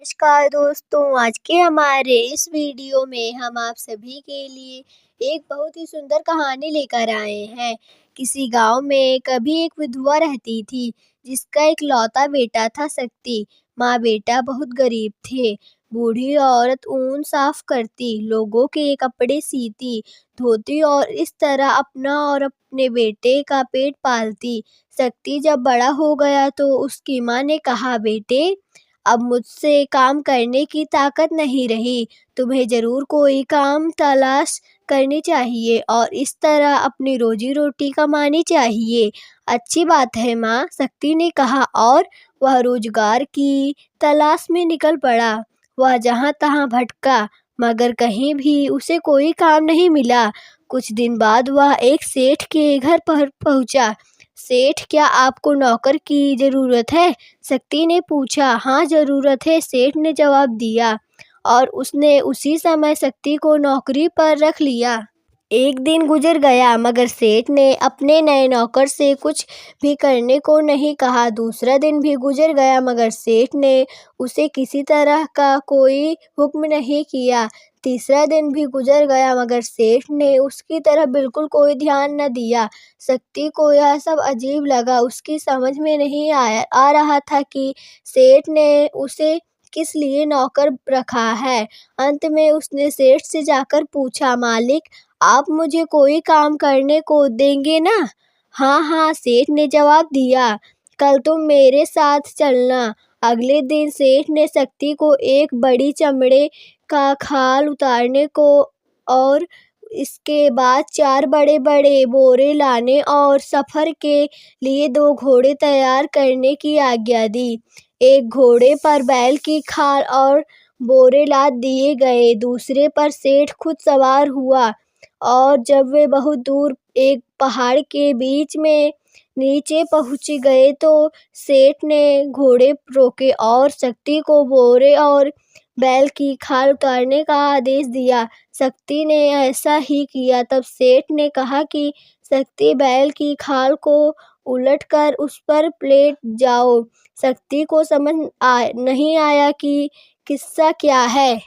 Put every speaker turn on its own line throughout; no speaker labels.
नमस्कार दोस्तों, आज के हमारे इस वीडियो में हम आप सभी के लिए एक बहुत ही सुंदर कहानी लेकर आए हैं। किसी गांव में कभी एक विधवा रहती थी जिसका एक लौता बेटा था शक्ति। माँ बेटा बहुत गरीब थे। बूढ़ी औरत ऊन साफ करती, लोगों के कपड़े सीती, धोती और इस तरह अपना और अपने बेटे का पेट पालती। शक्ति जब बड़ा हो गया तो उसकी माँ ने कहा, बेटे अब मुझसे काम करने की ताकत नहीं रही, तुम्हें जरूर कोई काम तलाश करनी चाहिए और इस तरह अपनी रोजी रोटी कमानी चाहिए। अच्छी बात है माँ, शक्ति ने कहा और वह रोजगार की तलाश में निकल पड़ा। वह जहाँ तहाँ भटका मगर कहीं भी उसे कोई काम नहीं मिला। कुछ दिन बाद वह एक सेठ के घर पर पहुंचा। सेठ, क्या आपको नौकर की जरूरत है? शक्ति ने पूछा। हाँ जरूरत है, सेठ ने जवाब दिया और उसने उसी समय शक्ति को नौकरी पर रख लिया। एक दिन गुजर गया मगर सेठ ने अपने नए नौकर से कुछ भी करने को नहीं कहा। दूसरा दिन भी गुजर गया मगर सेठ ने उसे किसी तरह का कोई हुक्म नहीं किया। तीसरा दिन भी गुजर गया मगर सेठ ने उसकी तरफ बिल्कुल कोई ध्यान न दिया। शक्ति को यह सब अजीब लगा। उसकी समझ में नहीं आ रहा था कि सेठ ने उसे किस लिए नौकर रखा है। अंत में उसने सेठ से जाकर पूछा, मालिक आप मुझे कोई काम करने को देंगे ना? हाँ हाँ, सेठ ने जवाब दिया, कल तुम मेरे साथ चलना। अगले दिन सेठ ने शक्ति को एक बड़ी चमड़े का खाल उतारने को और इसके बाद 4 बड़े बड़े बोरे लाने और सफर के लिए 2 घोड़े तैयार करने की आज्ञा दी। एक घोड़े पर बैल की खाल और बोरे लाद दिए गए, दूसरे पर सेठ खुद सवार हुआ और जब वे बहुत दूर एक पहाड़ के बीच में नीचे पहुंच गए तो सेठ ने घोड़े रोके और शक्ति को बोरे और बैल की खाल उतारने का आदेश दिया। शक्ति ने ऐसा ही किया। तब सेठ ने कहा कि शक्ति बैल की खाल को उलटकर उस पर लेट जाओ। शक्ति को समझ नहीं आया कि किस्सा क्या है,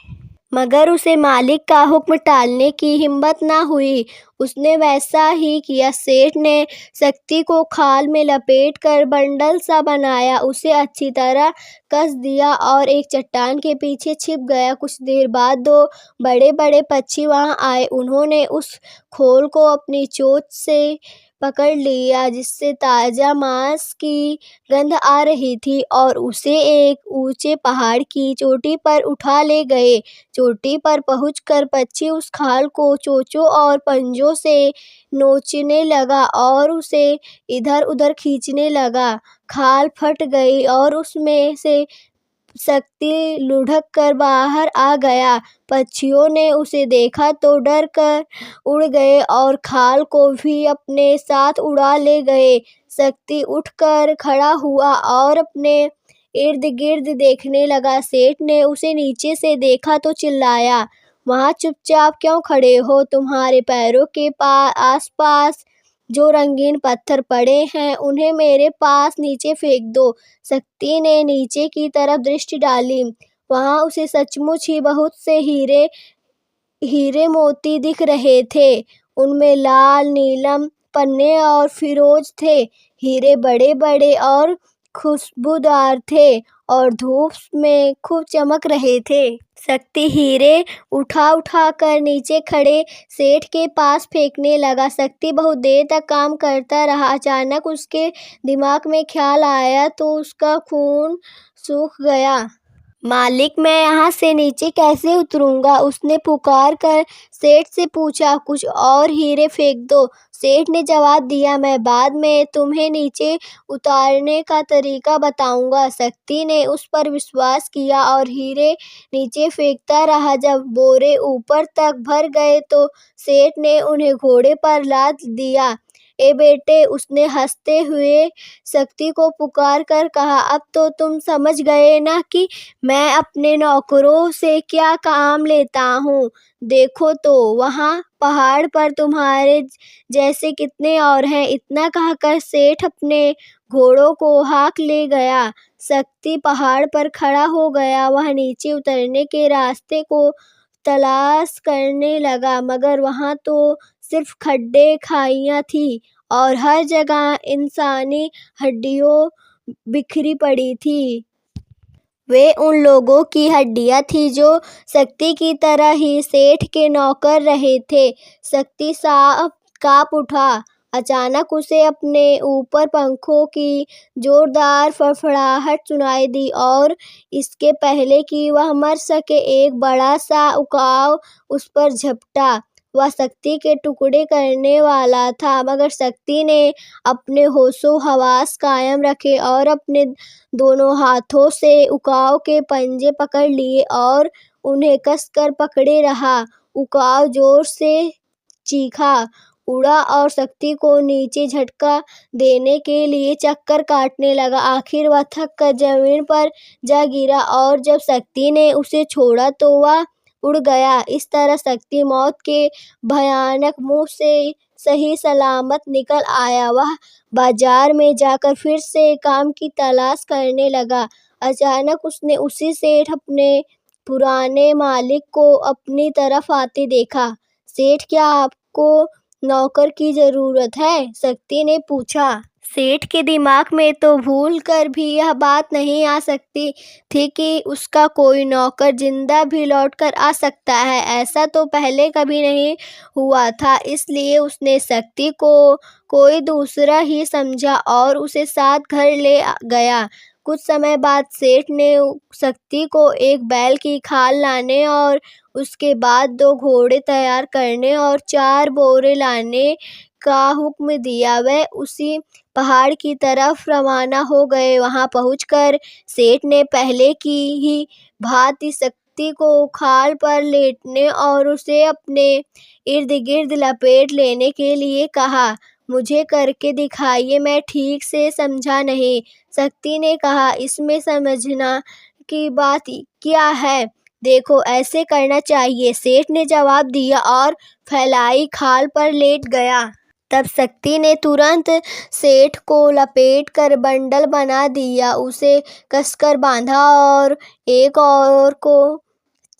मगर उसे मालिक का हुक्म टालने की हिम्मत ना हुई। उसने वैसा ही किया। सेठ ने शक्ति को खाल में लपेटकर बंडल सा बनाया, उसे अच्छी तरह कस दिया और एक चट्टान के पीछे छिप गया। कुछ देर बाद 2 बड़े बड़े पक्षी वहां आए। उन्होंने उस खोल को अपनी चोंच से पकड़ लिया जिससे ताजा मांस की गंध आ रही थी और उसे एक ऊंचे पहाड़ की चोटी पर उठा ले गए। चोटी पर पहुंचकर पक्षी उस खाल को चोंचों और पंजों से नोचने लगा और उसे इधर उधर खींचने लगा। खाल फट गई और उसमें से शक्ति लुढ़क कर बाहर आ गया। पक्षियों ने उसे देखा तो डर कर उड़ गए और खाल को भी अपने साथ उड़ा ले गए। शक्ति उठकर खड़ा हुआ और अपने इर्द गिर्द देखने लगा। सेठ ने उसे नीचे से देखा तो चिल्लाया, वहां चुपचाप क्यों खड़े हो? तुम्हारे पैरों के आसपास जो रंगीन पत्थर पड़े हैं उन्हें मेरे पास नीचे फेंक दो। शक्ति ने नीचे की तरफ दृष्टि डाली। वहां उसे सचमुच ही बहुत से हीरे मोती दिख रहे थे। उनमें लाल, नीलम, पन्ने और फिरोज थे। हीरे बड़े बड़े और खुशबूदार थे और धूप में खूब चमक रहे थे। शक्ति हीरे उठा उठा कर नीचे खड़े सेठ के पास फेंकने लगा। शक्ति बहुत देर तक काम करता रहा। अचानक उसके दिमाग में ख्याल आया तो उसका खून सूख गया। मालिक, मैं यहाँ से नीचे कैसे उतरूंगा? उसने पुकार कर सेठ से पूछा। कुछ और हीरे फेंक दो, सेठ ने जवाब दिया। मैं बाद में तुम्हें नीचे उतारने का तरीका बताऊंगा। शक्ति ने उस पर विश्वास किया और हीरे नीचे फेंकता रहा। जब बोरे ऊपर तक भर गए तो सेठ ने उन्हें घोड़े पर लाद दिया। ए बेटे, उसने हंसते हुए शक्ति को पुकार कर कहा, अब तो तुम समझ गए ना कि मैं अपने नौकरों से क्या काम लेता हूँ। देखो तो वहाँ पहाड़ पर तुम्हारे जैसे कितने और हैं। इतना कहकर सेठ अपने घोड़ों को हाँक ले गया। शक्ति पहाड़ पर खड़ा हो गया। वह नीचे उतरने के रास्ते को तलाश करने लगा, मगर वहाँ तो सिर्फ खड्डे खाइयाँ थी और हर जगह इंसानी हड्डियों बिखरी पड़ी थी। वे उन लोगों की हड्डियाँ थी जो शक्ति की तरह ही सेठ के नौकर रहे थे। शक्ति साफ काँप उठा। अचानक उसे अपने ऊपर पंखों की जोरदार फड़फड़ाहट सुनाई दी और इसके पहले कि वह मर सके एक बड़ा सा उकाव उस पर झपटा। वह शक्ति के टुकड़े करने वाला था, मगर शक्ति ने अपने होशो हवास कायम रखे और अपने दोनों हाथों से उकाव के पंजे पकड़ लिए और उन्हें कसकर पकड़े रहा। उकाव जोर से चीखा, उड़ा और शक्ति को नीचे झटका देने के लिए चक्कर काटने लगा। आखिर वह थक कर जमीन पर जा गिरा और जब शक्ति ने उसे छोड़ा तो वह उड़ गया। इस तरह शक्ति मौत के भयानक मुंह से सही सलामत निकल आया। वह बाजार में जाकर फिर से काम की तलाश करने लगा। अचानक उसने उसी सेठ अपने पुराने मालिक को अपनी तरफ आते देखा। सेठ, क्या आपको नौकर की जरूरत है? शक्ति ने पूछा। सेठ के दिमाग में तो भूल कर भी यह बात नहीं आ सकती थी कि उसका कोई नौकर जिंदा भी लौट कर आ सकता है। ऐसा तो पहले कभी नहीं हुआ था, इसलिए उसने शक्ति को कोई दूसरा ही समझा और उसे साथ घर ले गया। कुछ समय बाद सेठ ने शक्ति को एक बैल की खाल लाने और उसके बाद 2 घोड़े तैयार करने और 4 बोरे लाने का हुक्म दिया। वह उसी पहाड़ की तरफ रवाना हो गए। वहां पहुंचकर सेठ ने पहले की ही भांति शक्ति को खाल पर लेटने और उसे अपने इर्द गिर्द लपेट लेने के लिए कहा। मुझे करके दिखाइए, मैं ठीक से समझा नहीं। शक्ति ने कहा, इसमें समझना की बात क्या है? देखो, ऐसे करना चाहिए, सेठ ने जवाब दिया और फैलाई खाल पर लेट गया। तब शक्ति ने तुरंत सेठ को लपेट कर बंडल बना दिया, उसे कसकर बांधा और एक और को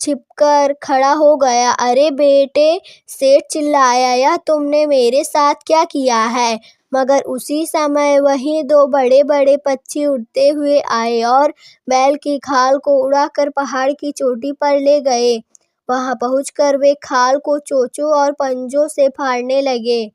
छिपकर खड़ा हो गया। अरे बेटे, सेठ चिल्लाया, यह तुमने मेरे साथ क्या किया है? मगर उसी समय वहीं 2 बड़े-बड़े पक्षी उड़ते हुए आए और बैल की खाल को उड़ाकर पहाड़ की चोटी पर ले गए। वहां पहुंचकर वे खाल को चोंचों और पंजों से फाड़ने लगे,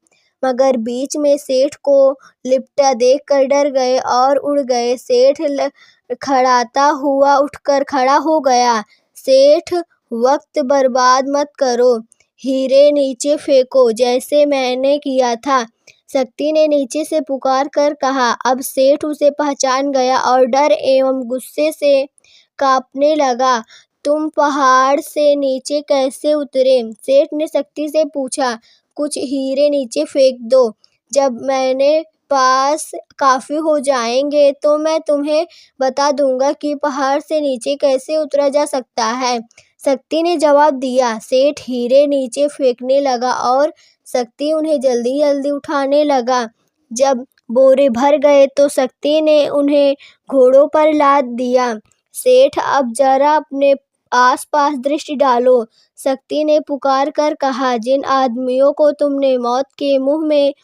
मगर बीच में सेठ को लिपटा देखकर डर गए और उड़ गए। सेठ लड़खड़ाता हुआ उठकर खड़ा हो गया। सेठ, वक्त बर्बाद मत करो, हीरे नीचे फेंको जैसे मैंने किया था, शक्ति ने नीचे से पुकार कर कहा। अब सेठ उसे पहचान गया और डर एवं गुस्से से कांपने लगा। तुम पहाड़ से नीचे कैसे उतरे? सेठ ने शक्ति से पूछा। कुछ हीरे नीचे फेंक दो, जब मेरे पास काफी हो जाएंगे तो मैं तुम्हें बता दूंगा कि पहाड़ से नीचे कैसे उतरा जा सकता है, शक्ति ने जवाब दिया। सेठ हीरे नीचे फेंकने लगा और शक्ति उन्हें जल्दी जल्दी उठाने लगा। जब बोरे भर गए तो शक्ति ने उन्हें घोड़ों पर लाद दिया। सेठ, अब जरा अपने आसपास दृष्टि डालो, शक्ति ने पुकार कर कहा। जिन आदमियों को तुमने मौत के मुंह में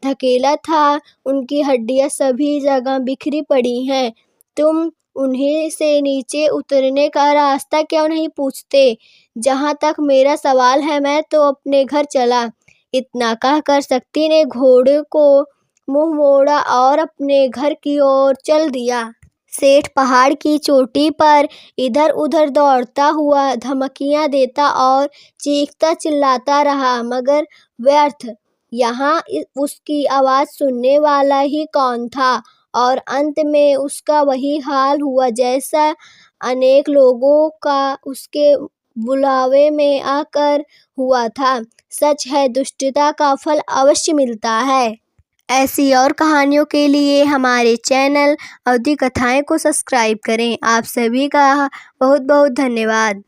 धकेला था, उनकी हड्डियां सभी जगह बिखरी पड़ी हैं। तुम उन्हीं से नीचे उतरने का रास्ता क्यों नहीं पूछते? जहां तक मेरा सवाल है, मैं तो अपने घर चला। इतना कहकर शक्ति ने घोड़े को मुंह मोड़ा और अपने घर की ओर चल दिया। सेठ पहाड़ की चोटी पर इधर उधर दौड़ता हुआ धमकियां देता और चीखता चिल्लाता रहा, मगर व्यर्थ। यहाँ उसकी आवाज सुनने वाला ही कौन था? और अंत में उसका वही हाल हुआ जैसा अनेक लोगों का उसके बुलावे में आकर हुआ था। सच है, दुष्टता का फल अवश्य मिलता है। ऐसी और कहानियों के लिए हमारे चैनल अवधी कथाएं को सब्सक्राइब करें। आप सभी का बहुत बहुत धन्यवाद।